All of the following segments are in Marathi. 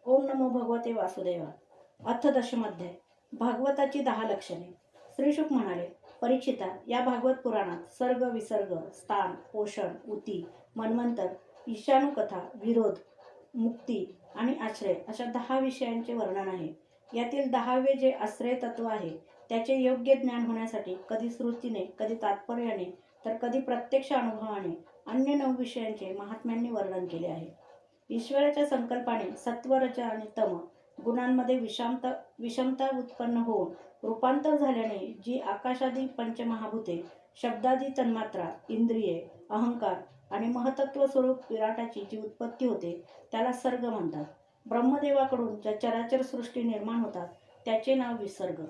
ओम नमो भगवते वासुदेवा. अथ दशमध्याय. भागवताची 10 लक्षणे. श्रीशुक म्हणाले, परीक्षिता, या भागवत पुराणात सर्ग, विसर्ग, स्थान, पोषण, उती, मन्वंतर, ईशानुकथा, विरोध, मुक्ती आणि आश्रय अशा 10 विषयांचे वर्णन आहे. यातील 10वे जे आश्रय तत्व आहे त्याचे योग्य ज्ञान होण्यासाठी कधी श्रुतीने, कधी तात्पर्याने, तर कधी प्रत्यक्ष अनुभवाने अन्य 9 विषयांचे महात्म्यांनी वर्णन केले आहे. ईश्वराच्या संकल्पाने सत्व, रज आणि तम गुणांमध्ये विषमता उत्पन्न होऊन रूपांतर झाल्याने जी आकाशादी पंचमहाभूते, शब्दादी तन्मात्रा, इंद्रिये, अहंकार आणि महतत्व स्वरूप विराटाची जी उत्पत्ती होते त्याला सर्ग म्हणतात. ब्रह्मदेवाकडून ज्या चराचर सृष्टी निर्माण होतात त्याचे नाव विसर्ग.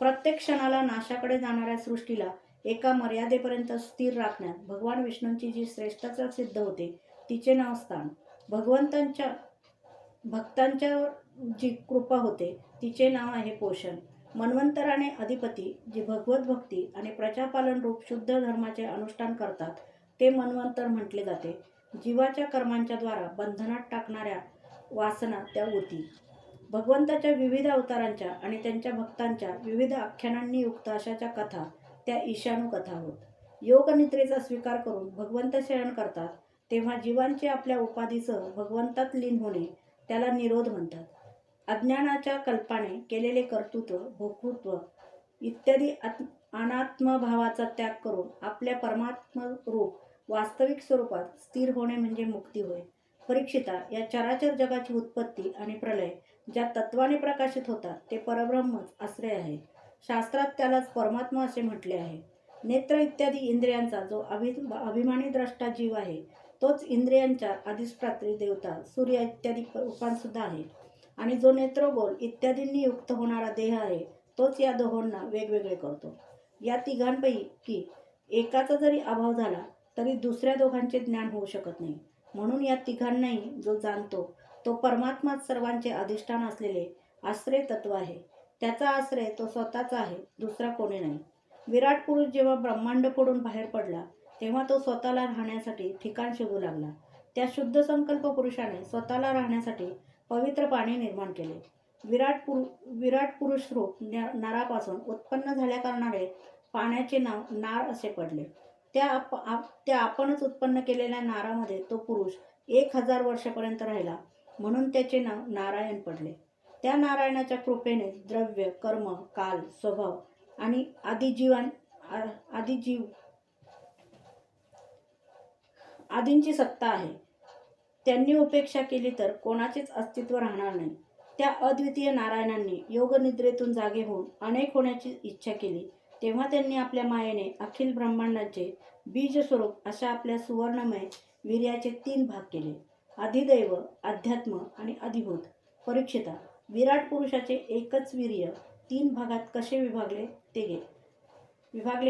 प्रत्येक क्षणाला नाशाकडे जाणाऱ्या सृष्टीला एका मर्यादेपर्यंत स्थिर राखण्यात भगवान विष्णूंची जी श्रेष्ठता सिद्ध होते तिचे नाव स्थान. भक्तांच्यावर जी कृपा होते तिचे नाव आहे पोषण. मन्वंतराने अधिपती जी भगवत भक्ती आणि प्रजापालन रूप शुद्ध धर्माचे अनुष्ठान करतात ते मन्वंतर म्हटले जाते. जीवाच्या कर्मांच्या द्वारा बंधनात टाकणाऱ्या वासना त्या उती. भगवंताच्या विविध अवतारांच्या आणि त्यांच्या भक्तांच्या विविध आख्यानांनी युक्त अशाच्या कथा त्या ईशानुकथा होत. योगनिद्रेचा स्वीकार करून भगवंत शयन करतात तेव्हा जीवांचे आपल्या उपाधीसह भगवंतात लीन होणे त्याला निरोध म्हणतात. अज्ञानाच्या कल्पाने केलेले कर्तृत्व, भोक्तृत्व इत्यादी अनात्मभावाचा त्याग करून आपल्या परमात्मरूप वास्तविक स्वरूपात स्थिर होणे म्हणजे मुक्ती होय. परीक्षिता, या चराचर जगाची उत्पत्ती आणि प्रलय ज्या तत्वाने प्रकाशित होतात ते परब्रह्मच आश्रय आहे. शास्त्रात त्यालाच परमात्मा असे म्हटले आहे. नेत्र इत्यादी इंद्रियांचा जो अभिमानी द्रष्टा जीव आहे तोच इंद्रियांच्या अधिष्ठात्री देवता सूर्य इत्यादी रूपांसुद्धा आहे. आणि जो नेत्रोगोल इत्यादींनी युक्त होणारा देह आहे तोच या दोहोंना वेगवेगळे करतो. या तिघांपैकी एकाचा जरी अभाव झाला तरी दुसऱ्या दोघांचे ज्ञान होऊ शकत नाही. म्हणून या तिघांनाही जो जाणतो तो परमात्माच सर्वांचे अधिष्ठान असलेले आश्रय तत्व आहे. त्याचा आश्रय तो स्वतःचा आहे, दुसरा कोणी नाही. विराट पुरुष जेव्हा ब्रह्मांड फोडून बाहेर पडला तेव्हा तो स्वतःला राहण्यासाठी ठिकाण शोधू लागला. त्या शुद्ध संकल्प पुरुषाने स्वतःला राहण्यासाठी पवित्र पाणी निर्माण केले. विराट पुरुष रूप नरापासून उत्पन्न झाल्या कारणाने पाण्याचे नाव नार असे पडले. त्या आपणच उत्पन्न केलेल्या नारामध्ये तो पुरुष 1000 वर्षापर्यंत राहिला म्हणून त्याचे नाव नारायण पडले. त्या नारायणाच्या कृपेने द्रव्य, कर्म, काल, स्वभाव आणि आदींची सत्ता आहे. त्यांनी उपेक्षा केली तर कोणाचेच अस्तित्व राहणार नाही. त्या अद्वितीय नारायणांनी योगनिद्रेतून जागे होऊन अनेक होण्याची इच्छा केली तेव्हा त्यांनी आपल्या मायेने अखिल ब्रह्मांडाचे बीज स्वरूप अशा आपल्या सुवर्णमय वीर्याचे 3 भाग केले. अधिदैव, अध्यात्म आणि अधिभूत. परीक्षिता, विराट पुरुषाचे एकच वीर्य 3 भागात कसे विभागले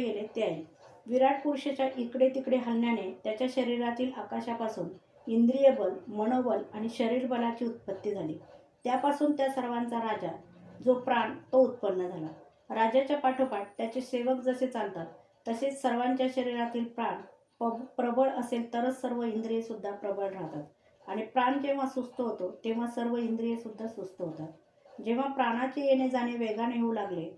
गेले ते आहे. विराट पुरुषाच्या इकडे तिकडे हलण्याने त्याच्या शरीरातील आकाशापासून इंद्रिय बल, मनोबल आणि शरीर बलाची उत्पत्ती झाली. त्यापासून त्या सर्वांचा राजा जो प्राण तो उत्पन्न झाला. राजाच्या पाठोपाठ त्याचे सेवक जसे चालतात तसेच सर्वांच्या शरीरातील प्राण प्रबळ असेल तरच सर्व इंद्रिये सुद्धा प्रबळ राहतात. आणि प्राण जेव्हा सुस्त होतो तेव्हा सर्व इंद्रिये सुद्धा सुस्त होतात. जेव्हा प्राणाचे येणे जाणे वेगाने होऊ लागले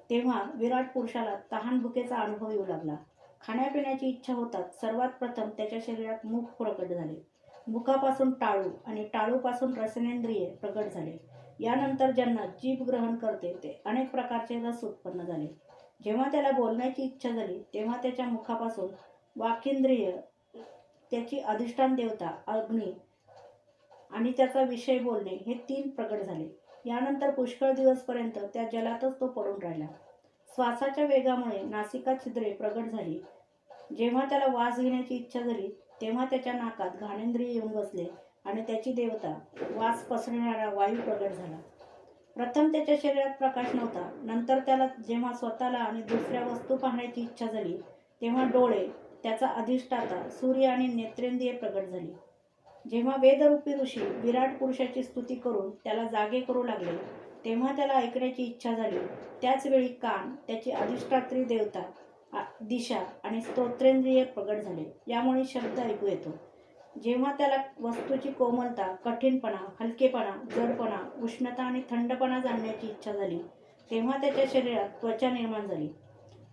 तेव्हा विराट पुरुषाला तहान-भुकेचा अनुभव येऊ लागला. खाण्यापिण्याची इच्छा होताच सर्वात प्रथम त्याच्या शरीरात मुख प्रकट झाले. मुखापासून टाळू आणि टाळूपासून रसनेंद्रिये प्रकट झाले. यानंतर ज्यांना जीभ ग्रहण करते ते अनेक प्रकारचे रस उत्पन्न झाले. जेव्हा त्याला बोलण्याची इच्छा झाली तेव्हा त्याच्या मुखापासून वाक्इंद्रिय, त्याची अधिष्ठान देवता अग्नी आणि त्याचा विषय बोलणे हे 3 प्रकट झाले. यानंतर पुष्कळ दिवसपर्यंत त्या जलातच तो पडून राहिला. श्वासाच्या वेगामुळे नासिका छिद्रे प्रकट झाली. जेव्हा त्याला वास घेण्याची इच्छा झाली तेव्हा त्याच्या नाकात घाणेंद्रिय येऊन बसले आणि त्याची देवता वास पसरणारा वायू प्रकट झाला. प्रथम त्याच्या शरीरात प्रकाश नव्हता. नंतर त्याला जेव्हा स्वतःला आणि दुसऱ्या वस्तू पाहण्याची इच्छा झाली तेव्हा डोळे, त्याचा अधिष्ठाता सूर्य आणि नेत्रेंद्रिये प्रकट झाली. जेव्हा वेदरूपी ऋषी विराट पुरुषाची स्तुती करून त्याला जागे करू लागले तेव्हा त्याला ऐकण्याची इच्छा झाली. त्याच वेळी कान, त्याची अधिष्ठात्री देवता, दिशा आणि स्तोत्रेंद्रिय प्रकट झाले. यामुळे शब्द ऐकू येतो. जेव्हा त्याला वस्तूची कोमलता, कठीणपणा, हलकेपणा, जडपणा, उष्णता आणि थंडपणा जाणण्याची इच्छा झाली, तेव्हा त्याच्या शरीरात त्वचा निर्माण झाली.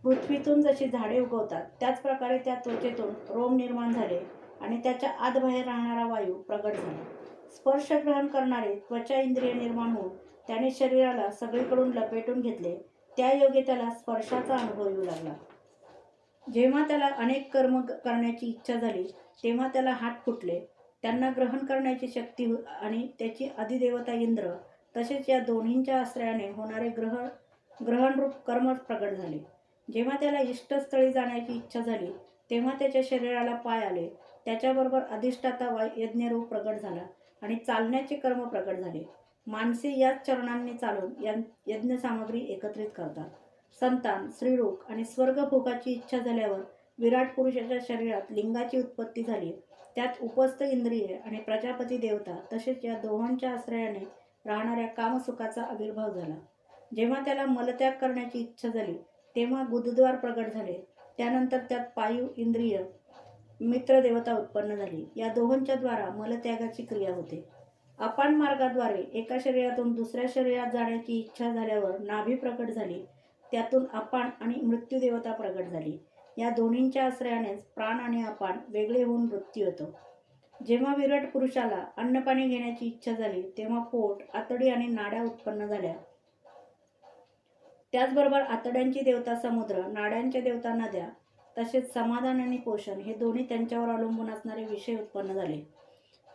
पृथ्वीतून जशी झाडे उगवतात त्याच प्रकारे त्या त्वचेतून रोम निर्माण झाले आणि त्याच्या आतबाहेर राहणारा वायू प्रगट झाला. स्पर्श ग्रहण करणारे त्वचा इंद्रिय निर्माण होऊन त्याने शरीराला सगळीकडून लपेटून घेतले. त्या योगे त्याला स्पर्शाचा अनुभव येऊ लागला. जेव्हा त्याला अनेक कर्म करण्याची इच्छा झाली तेव्हा त्याला हात फुटले. त्यांना ग्रहण करण्याची शक्ती आणि त्याची अधिदेवता इंद्र तसेच या दोन्हींच्या आश्रयाने होणारे ग्रहणरूप कर्म प्रगट झाले. जेव्हा त्याला इष्टस्थळी जाण्याची इच्छा झाली तेव्हा त्याच्या शरीराला पाय आले. त्याच्याबरोबर अधिष्ठाता यज्ञरूप प्रगट झाला आणि चालण्याचे कर्म प्रगट झाले. माणसे याच चरणांनी चालून यज्ञ सामग्री एकत्रित करतात. संतान, स्त्रीरोग आणि स्वर्गभोगाची इच्छा झाल्यावर विराट पुरुषाच्या शरीरात लिंगाची उत्पत्ती झाली. त्यात उपस्थ इंद्रिये आणि प्रजापती देवता तसेच या दोहोंच्या आश्रयाने राहणाऱ्या कामसुखाचा आविर्भाव झाला. जेव्हा त्याला मलत्याग करण्याची इच्छा झाली तेव्हा गुदद्वार प्रगट झाले. त्यानंतर त्यात पायू इंद्रिय मित्रदेवता उत्पन्न झाली. या दोहोंच्या द्वारा मलत्यागाची क्रिया होते. अपान मार्गाद्वारे एका शरीरातून दुसऱ्या शरीरात जाण्याची इच्छा झाल्यावर नाभी प्रकट झाली. त्यातून अपान आणि मृत्यूदेवता प्रगट झाली. या दोन्हींच्या आश्रयानेच प्राण आणि अपान वेगळे होऊन मृत्यू येतो. जेव्हा विराट पुरुषाला अन्नपाणी घेण्याची इच्छा झाली तेव्हा पोट, आतडी आणि नाड्या उत्पन्न झाल्या. त्याचबरोबर आतड्यांची देवता समुद्र, नाड्यांच्या देवता नद्या तसेच समाधान आणि पोषण हे दोन्ही त्यांच्यावर अवलंबून असणारे विषय उत्पन्न झाले.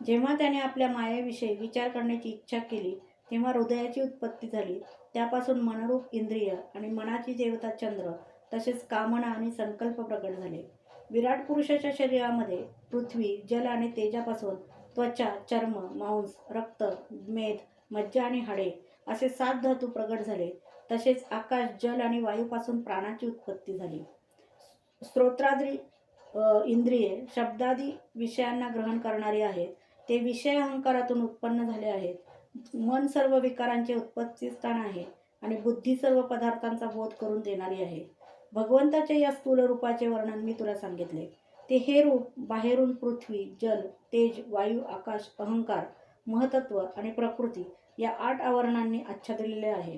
जेव्हा त्याने आपल्या मायेविषयी विचार करण्याची इच्छा केली तेव्हा हृदयाची उत्पत्ती झाली. त्यापासून मनरूप इंद्रिय आणि मनाची देवता चंद्र तसेच कामना आणि संकल्प प्रकट झाले. विराट पुरुषाच्या शरीरामध्ये पृथ्वी, जल आणि तेजापासून त्वचा, चर्म, मांस, रक्त, मेद, मज्जा आणि हाडे असे 7 धातू प्रकट झाले. तसेच आकाश, जल आणि वायूपासून प्राणाची उत्पत्ती झाली. स्तोत्रादी इंद्रिये शब्दादी विषयांना ग्रहण करणारी आहेत. ते विषय अहंकारातून उत्पन्न झाले आहेत. मन सर्व विकारांचे उत्पत्तीस्थान आहे आणि बुद्धी सर्व पदार्थांचा बोध करून देणारी आहे. भगवंताच्या या स्थूल रूपाचे वर्णन मी तुला सांगितले. ते हे रूप बाहेरून पृथ्वी, जल, तेज, वायू, आकाश, अहंकार, महतत्व आणि प्रकृती या 8 आवरणांनी आच्छादलेले आहे.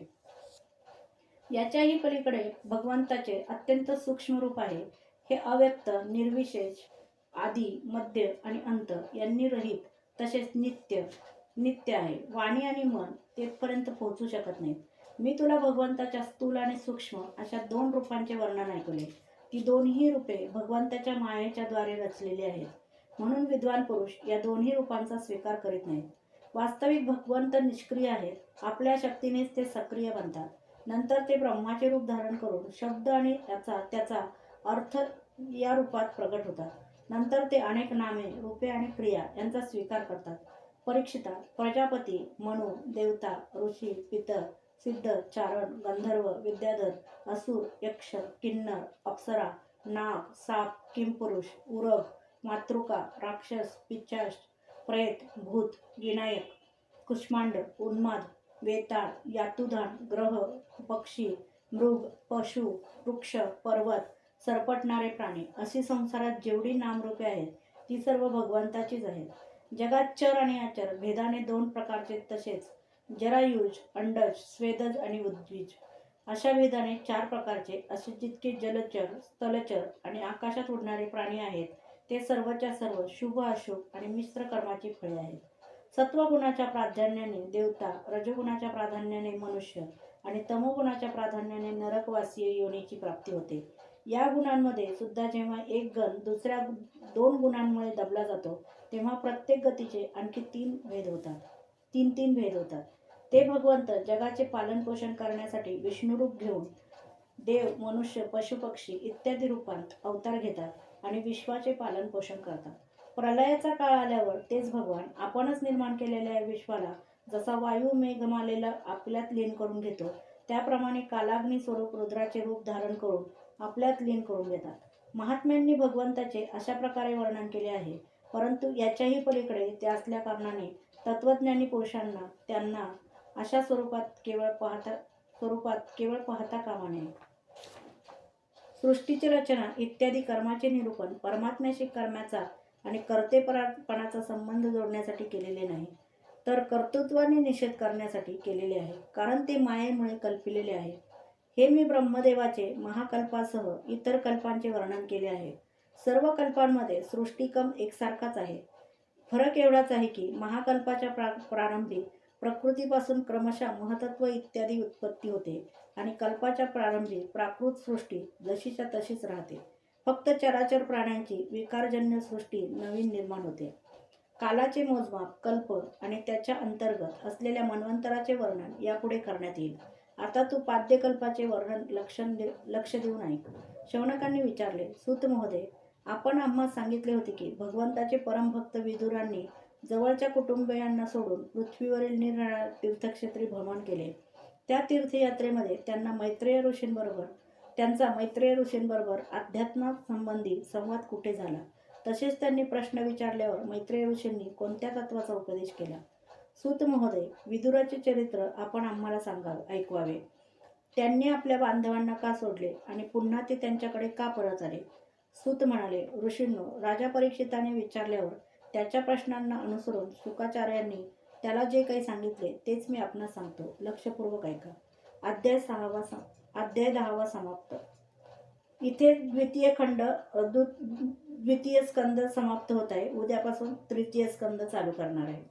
याच्याही पलीकडे भगवंताचे अत्यंत सूक्ष्म रूप आहे. हे अव्यक्त, निर्विशेष, आदी, मध्य आणि अंत यांनी रहित तसेच नित्य आहे. वाणी आणि मन तेथपर्यंत पोहोचू शकत नाहीत. मी तुला भगवंताच्या स्थूल आणि सूक्ष्म अशा 2 रूपांचे वर्णन ऐकवले. ती दोन्ही रूपे भगवंताच्या मायेच्या द्वारे रचलेली आहेत. म्हणून विद्वान पुरुष या दोन्ही रूपांचा स्वीकार करीत नाहीत. वास्तविक भगवंत निष्क्रिय आहेत. आपल्या शक्तीनेच ते सक्रिय बनतात. नंतर ते ब्रह्माचे रूप धारण करून शब्द आणि त्याचा अर्थ या रूपात प्रगट होतात. नंतर ते अनेक नामे, रूपे आणि क्रिया यांचा स्वीकार करतात. परीक्षिता, प्रजापती, मनु, देवता, ऋषी, पितर, सिद्ध, चारण, गंधर्व, विद्याधर, असुर, यक्ष, किन्नर, अप्सरा, नाग, साप, किंपुरुष, उरग, मातृका, राक्षस, पिशाच, प्रेत, भूत, विनायक, कुष्मांड, उन्माद, वेताळ, यातुधान, ग्रह, पक्षी, मृग, पशु, वृक्ष, पर्वत, सरपटणारे प्राणी अशी संसारात जेवढी नामरूपे आहेत ती सर्व भगवंताचीच आहेत. जगात चर आणि अचर भेदाने 2 प्रकारचे तसेच जरायुज, अंडज, स्वेदज आणि उद्भिज अशा भेदाने 4 प्रकारचे असे जितके जलचर, स्थलचर आणि आकाशात उडणारे प्राणी आहेत ते सर्वच्या सर्व शुभ, अशुभ आणि मिश्र कर्माची फळे आहेत. सत्वगुणाच्या प्राधान्याने देवता, रजोगुणाच्या प्राधान्याने मनुष्य आणि तमोगुणाच्या प्राधान्याने नरकवासीय योनीची प्राप्ती होते. या गुणांमध्ये सुद्धा जेव्हा एक गण दुसऱ्या 2 गुणांमुळे दबला जातो तेव्हा प्रत्येक गतीचे आणखी 3 भेद होतात. ते भगवंत जगाचे पालनपोषण करण्यासाठी विष्णुरूप घेऊन देव, मनुष्य, पशुपक्षी इत्यादी रूपांत अवतार घेतात आणि विश्वाचे पालनपोषण करतात. प्रलयाचा काळ आल्यावर तेच भगवान आपणच निर्माण केलेल्या या विश्वाला जसा वायू मेघमालेला आपल्यात लीन करून घेतो त्याप्रमाणे कालाग्नी स्वरूप रुद्राचे रूप धारण करून आपल्यात लीन करून घेतात. महात्म्यांनी भगवंताचे अशा प्रकारे वर्णन केले आहे. परंतु याच्याही पलीकडे ते असल्या कारणाने तत्वज्ञानी पुरुषांना त्यांना अशा स्वरूपात केवळ पाहता कामा नये. सृष्टीची रचना इत्यादी कर्माचे निरूपण परमात्म्याशी कर्माचा आणि कर्तेपणाचा संबंध जोडण्यासाठी केलेले नाही, तर कर्तृत्वाने निषेध करण्यासाठी केलेले आहे, कारण ते मायेमुळे कल्पिलेले आहे. हे मी ब्रह्मदेवाचे महाकल्पासह इतर कल्पांचे वर्णन केले आहे. सर्व कल्पांमध्ये सृष्टिक्रम एकसारखाच आहे. फरक एवढाच आहे की महाकल्पाच्या प्रारंभी प्रकृतीपासून क्रमशः महतत्व इत्यादी उत्पत्ती होते आणि कल्पाच्या प्रारंभी प्राकृत सृष्टी जशीच्या तशीच राहते. फक्त चराचर प्राण्यांची विकारजन्य सृष्टी नवीन निर्माण होते. कालाचे मोजमाप, कल्प आणि त्याच्या अंतर्गत असलेल्या मन्वंतराचे वर्णन यापुढे करण्यात येईल. आता तू पाद्यकल्पाचे वर्णन लक्ष देऊन ऐक. शौनकांनी विचारले, सूत महोदय, आपण आम्हास सांगितले होते की भगवंताचे परमभक्त विदुरांनी जवळच्या कुटुंबियांना सोडून पृथ्वीवरील निरनिराळ्या तीर्थक्षेत्री भ्रमण केले. त्या तीर्थयात्रेमध्ये त्यांचा मैत्रेय ऋषींबरोबर अध्यात्मासंबंधी संवाद कुठे झाला? तसेच त्यांनी प्रश्न विचारल्यावर मैत्रेय ऋषींनी कोणत्या तत्वाचा उपदेश केला? सूत महोदय, विदुराचे चरित्र आपण आम्हाला ऐकवावे. त्यांनी आपल्या बांधवांना का सोडले आणि पुन्हा ते त्यांच्याकडे का परत आले? सूत म्हणाले, ऋषींनो, राजा परीक्षिताने विचारल्यावर त्याच्या प्रश्नांना अनुसरून शुकाचार्यांनी त्याला जे काही सांगितले तेच मी आपणास सांगतो. लक्षपूर्वक ऐका. अध्याय 10 समाप्त. इथे द्वितीय स्कंद समाप्त होत आहे. उद्यापासून तृतीय स्कंद चालू करणार आहे.